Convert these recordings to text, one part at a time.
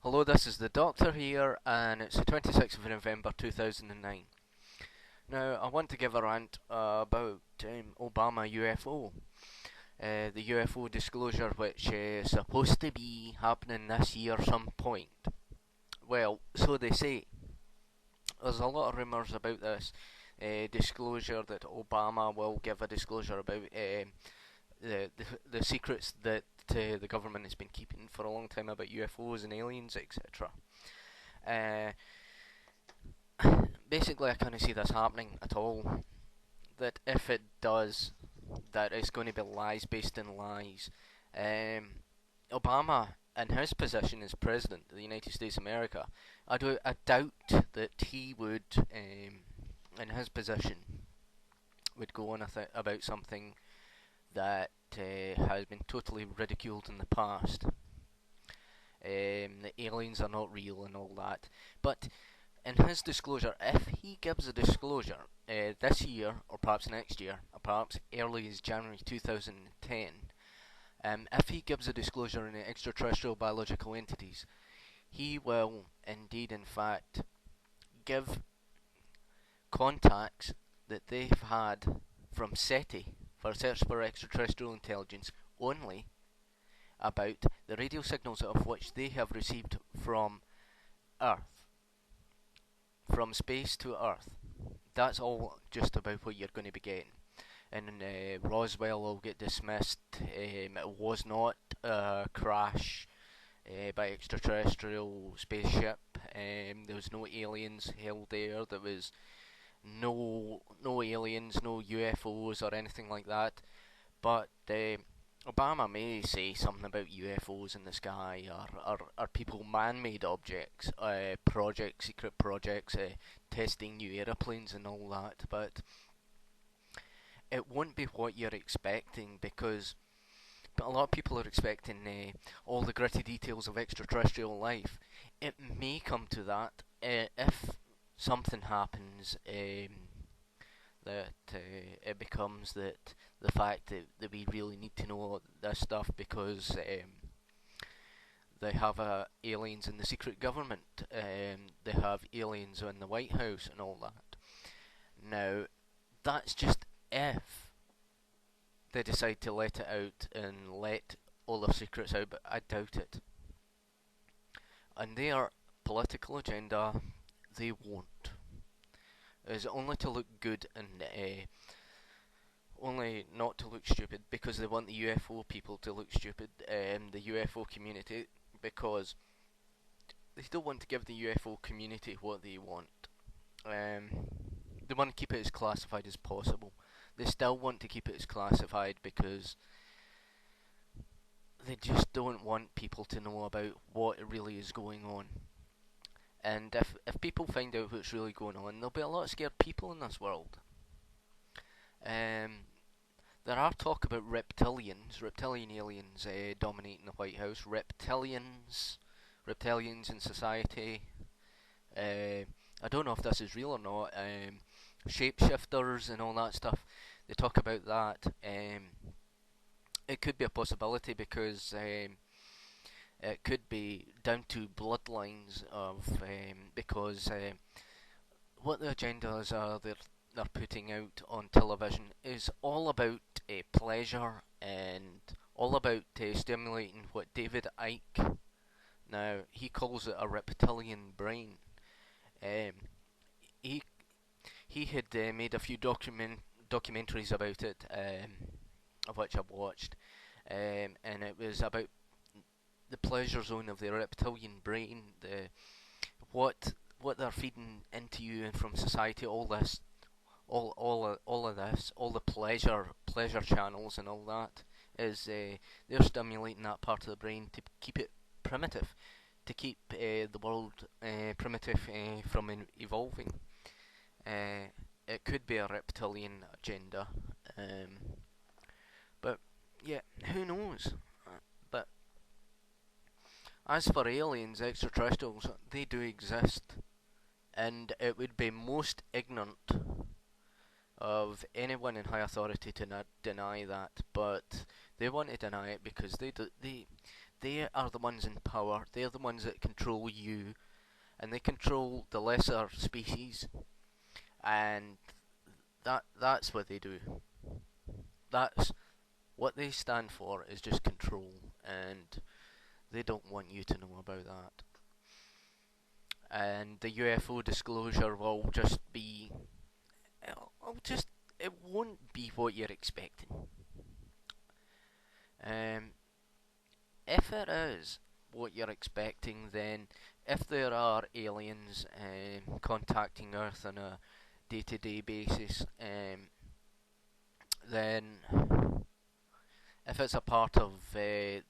Hello, this is the Doctor here, and it's the 26th of November 2009. Now, I want to give a rant about Obama UFO. The UFO disclosure, which is supposed to be happening this year some point. Well, so they say. There's a lot of rumours about this disclosure that Obama will give a disclosure about the secrets that the government has been keeping for a long time about UFOs and aliens, etc. Uh, Basically, I can't see this happening at all. That if it does, that it's going to be lies based in lies. Obama, in his position as president of the United States of America, I doubt that he would, in his position, would go on about something that has been totally ridiculed in the past. The aliens are not real and all that. But in his disclosure, if he gives a disclosure this year, or perhaps next year, or perhaps early as January 2010, if he gives a disclosure on extraterrestrial biological entities, he will indeed, in fact, give contacts that they've had from SETI for Search for Extraterrestrial Intelligence only about the radio signals of which they have received from Earth, from space to Earth. That's all just about what you're going to be getting. And Roswell will get dismissed. It was not a crash by extraterrestrial spaceship. There was no aliens held there. There was no aliens, no UFOs or anything like that. But Obama may say something about UFOs in the sky, or people man-made objects, secret projects, testing new aeroplanes and all that, but it won't be what you're expecting, because a lot of people are expecting all the gritty details of extraterrestrial life. It may come to that if something happens, that it becomes that the fact that we really need to know this stuff because they have aliens in the secret government, they have aliens in the White House and all that. Now, that's just if they decide to let it out and let all their secrets out, but I doubt it. And their political agenda, they won't. Is only to look good and only not to look stupid, because they want the UFO people to look stupid, the UFO community, because they don't want to give the UFO community what they want. They want to keep it as classified as possible. They still want to keep it as classified because they just don't want people to know about what really is going on. And if people find out what's really going on, there'll be a lot of scared people in this world. There are talk about reptilian aliens dominating the White House. Reptilians in society. I don't know if this is real or not. Shapeshifters and all that stuff. They talk about that. It could be a possibility because it could be down to bloodlines of because what the agendas are they're putting out on television is all about pleasure and all about stimulating what David Icke, now he calls it a reptilian brain. Um, he he had made a few documentaries about it, of which I've watched, and it was about the pleasure zone of the reptilian brain, what they're feeding into you and from society, all this, all of this, all the pleasure channels and all that is they're stimulating that part of the brain to keep it primitive, to keep the world primitive from evolving. It could be a reptilian agenda, but yeah, who knows? But as for aliens, extraterrestrials, they do exist, and it would be most ignorant of anyone in high authority to not deny that. But they want to deny it because they are the ones in power. They're the ones that control you, and they control the lesser species, and that's what they do. That's what they stand for, is just control, and they don't want you to know about that. And the UFO disclosure will just be, it won't be what you're expecting. Um, if it is what you're expecting, then if there are aliens contacting Earth on a day-to-day basis, then if it's a part of the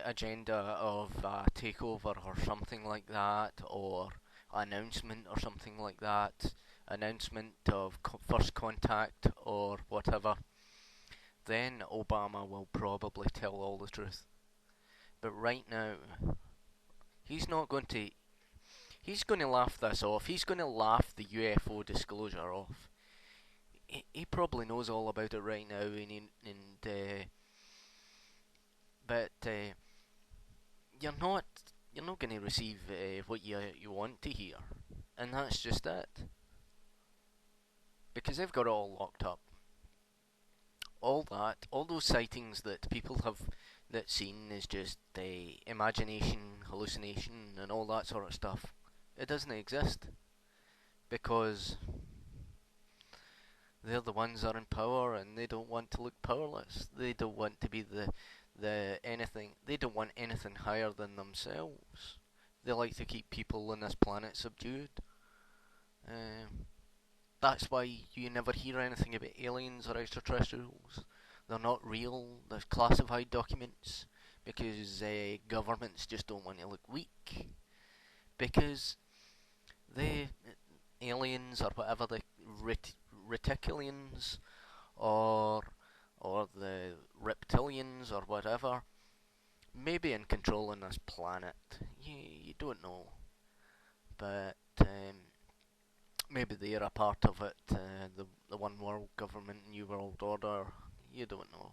agenda of a takeover or something like that, or announcement or something like that, announcement of first contact or whatever, then Obama will probably tell all the truth. But right now, he's not going to. He's going to laugh this off. He's going to laugh the UFO disclosure off. He probably knows all about it right now, but you're not going to receive what you want to hear, and that's just it. Because they've got it all locked up. All those sightings that people have that seen is just imagination, hallucination, and all that sort of stuff. It doesn't exist because they're the ones that are in power, and they don't want to look powerless. They don't want to be the anything. They don't want anything higher than themselves. They like to keep people on this planet subdued. Um, that's why you never hear anything about aliens or extraterrestrials. They're not real. They're classified documents because governments just don't want to look weak. Because the aliens or whatever, the reticulians or the reptilians or whatever, may be in control on this planet. You don't know, but maybe they're a part of it. The one world government, new world order. You don't know,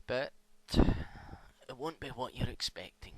but it won't be what you're expecting.